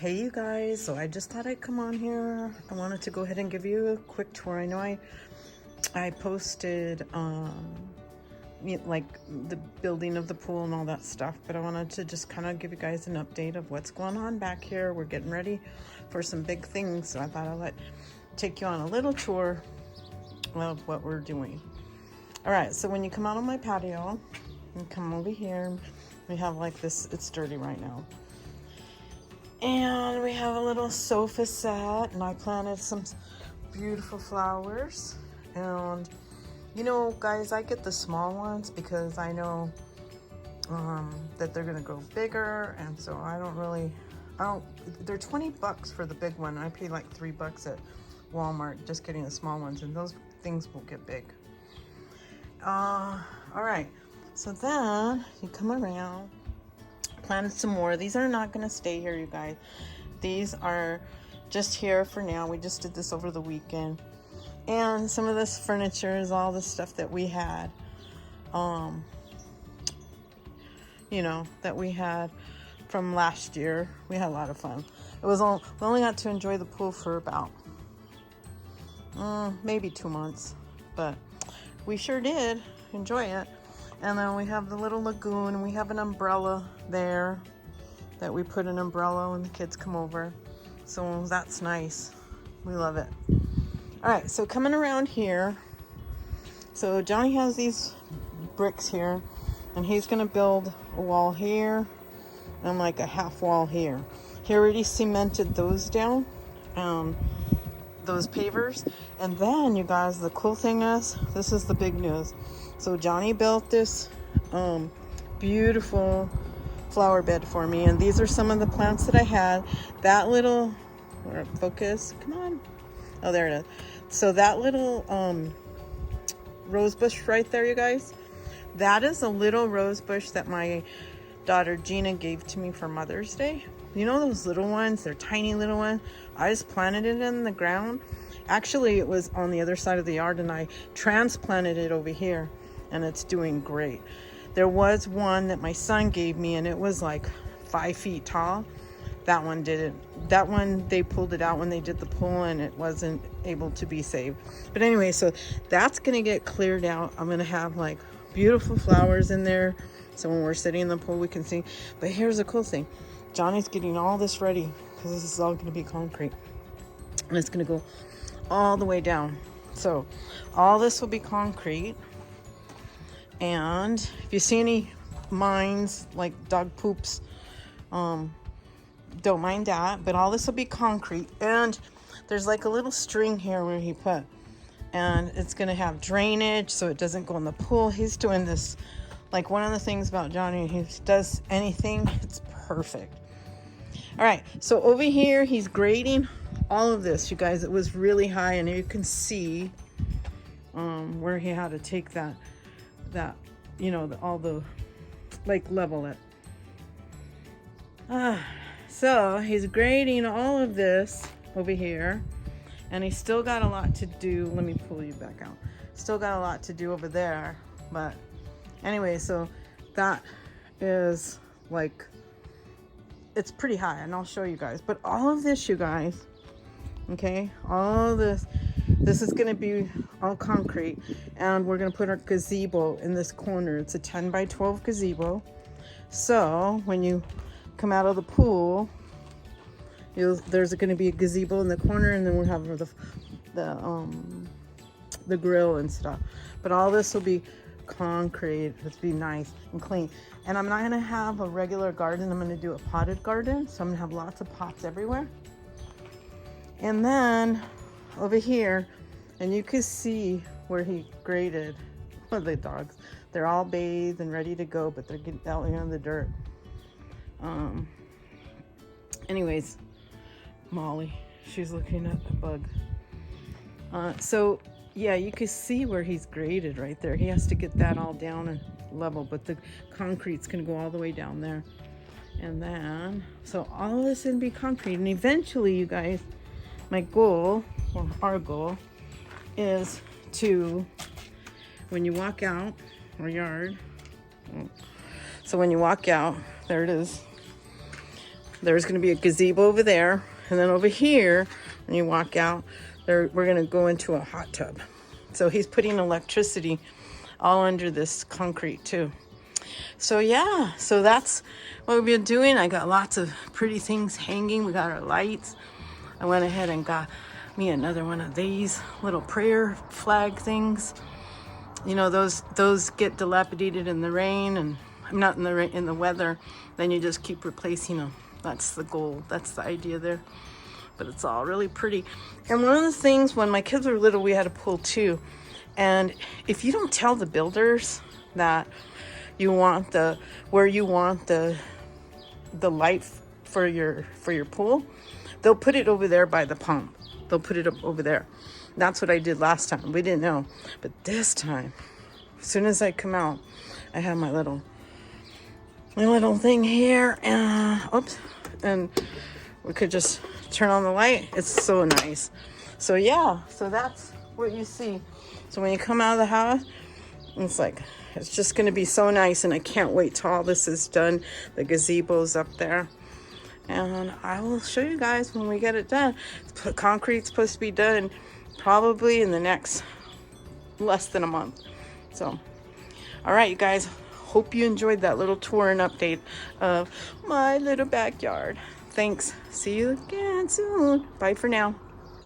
Hey you guys, so I just thought I'd come on here. I wanted to go ahead and give you a quick tour. I know I posted like the building of the pool and all that stuff, but I wanted to just kind of give you guys an update of what's going on back here. We're getting ready for some big things, so I thought I'd take you on a little tour of what we're doing. All right, so when you come out on my patio and come over here, we have like this, it's dirty right now. And we have a little sofa set, and I planted some beautiful flowers. And you know, guys, I get the small ones because I know that they're gonna grow bigger, and so I don't, they're 20 bucks for the big one. I pay like $3 at Walmart just getting the small ones, and those things will get big. All right, so then you come around, planted some more. These are not going to stay here, you guys. These are just here for now. We just did this over the weekend. And some of this furniture is all the stuff that we had, you know, that we had from last year. We had a lot of fun. It was all, we only got to enjoy the pool for about maybe 2 months, but we sure did enjoy it. And then we have the little lagoon, and we have an umbrella there that we put an umbrella when the kids come over. So that's nice. We love it. All right, so coming around here, so Johnny has these bricks here, and he's gonna build a wall here and like a half wall here. He already cemented those down, those pavers. And then, you guys, the cool thing is, this is the big news. So Johnny built this beautiful flower bed for me, and these are some of the plants that I had. That little, where focus, come on. Oh, there it is. So that little rose bush right there, you guys, that is a little rose bush that my daughter Gina gave to me for Mother's Day. You know those little ones? They're tiny little ones. I just planted it in the ground. Actually, it was on the other side of the yard, and I transplanted it over here, and it's doing great. There was one that my son gave me, and it was like 5 feet tall. That one didn't. That one, they pulled it out when they did the pool, and it wasn't able to be saved. But anyway, so that's gonna get cleared out. I'm gonna have like beautiful flowers in there, so when we're sitting in the pool, we can see. But here's the cool thing. Johnny's getting all this ready because this is all gonna be concrete, and it's gonna go all the way down. So all this will be concrete. And if you see any mines like dog poops, don't mind that, but all this will be concrete. And there's like a little string here where he put, and it's gonna have drainage so it doesn't go in the pool. He's doing this, like, one of the things about Johnny, he does anything, it's perfect. All right, so over here he's grading all of this, you guys. It was really high, and you can see where he had to take that you know, all the, like, level it. So he's grading all of this over here, and he's still got a lot to do. Let me pull you back out. Still got a lot to do over there, but anyway, so that is like, it's pretty high, and I'll show you guys. But all of this, you guys, okay, all this is going to be all concrete, and we're going to put our gazebo in this corner. It's a 10 by 12 gazebo. So when you come out of the pool, there's going to be a gazebo in the corner, and then we'll have the grill and stuff. But all this will be concrete. It'll be nice and clean. And I'm not going to have a regular garden. I'm going to do a potted garden. So I'm going to have lots of pots everywhere. And then over here, and you can see where he graded the dogs. They're all bathed and ready to go, but they're getting out here in the dirt. Anyways, Molly, she's looking at the bug. So yeah, you can see where he's graded right there. He has to get that all down and level, but the concrete's gonna go all the way down there. And then, so all of this is gonna be concrete, and eventually, you guys, my goal, or our goal, is to, when you walk out our yard, so when you walk out, there it is, there's going to be a gazebo over there. And then over here, when you walk out, we're going to go into a hot tub. So he's putting electricity all under this concrete too. So yeah, so that's what we've been doing. I got lots of pretty things hanging. We got our lights. I went ahead and got me another one of these little prayer flag things. You know, those get dilapidated in the rain, and not in the rain, in the weather. Then you just keep replacing them. That's the goal. That's the idea there. But it's all really pretty. And one of the things, when my kids were little, we had a pool too. And if you don't tell the builders that you want where you want the light for your pool, they'll put it over there by the pump. They'll put it up over there. That's what I did last time. We didn't know. But this time, as soon as I come out, I have my little thing here. Oops. And we could just turn on the light. It's so nice. So yeah, so that's what you see. So when you come out of the house, it's just going to be so nice. And I can't wait till all this is done. The gazebo's up there. And I will show you guys when we get it done. Concrete's supposed to be done probably in the next less than a month. So, all right, you guys. Hope you enjoyed that little tour and update of my little backyard. Thanks. See you again soon. Bye for now.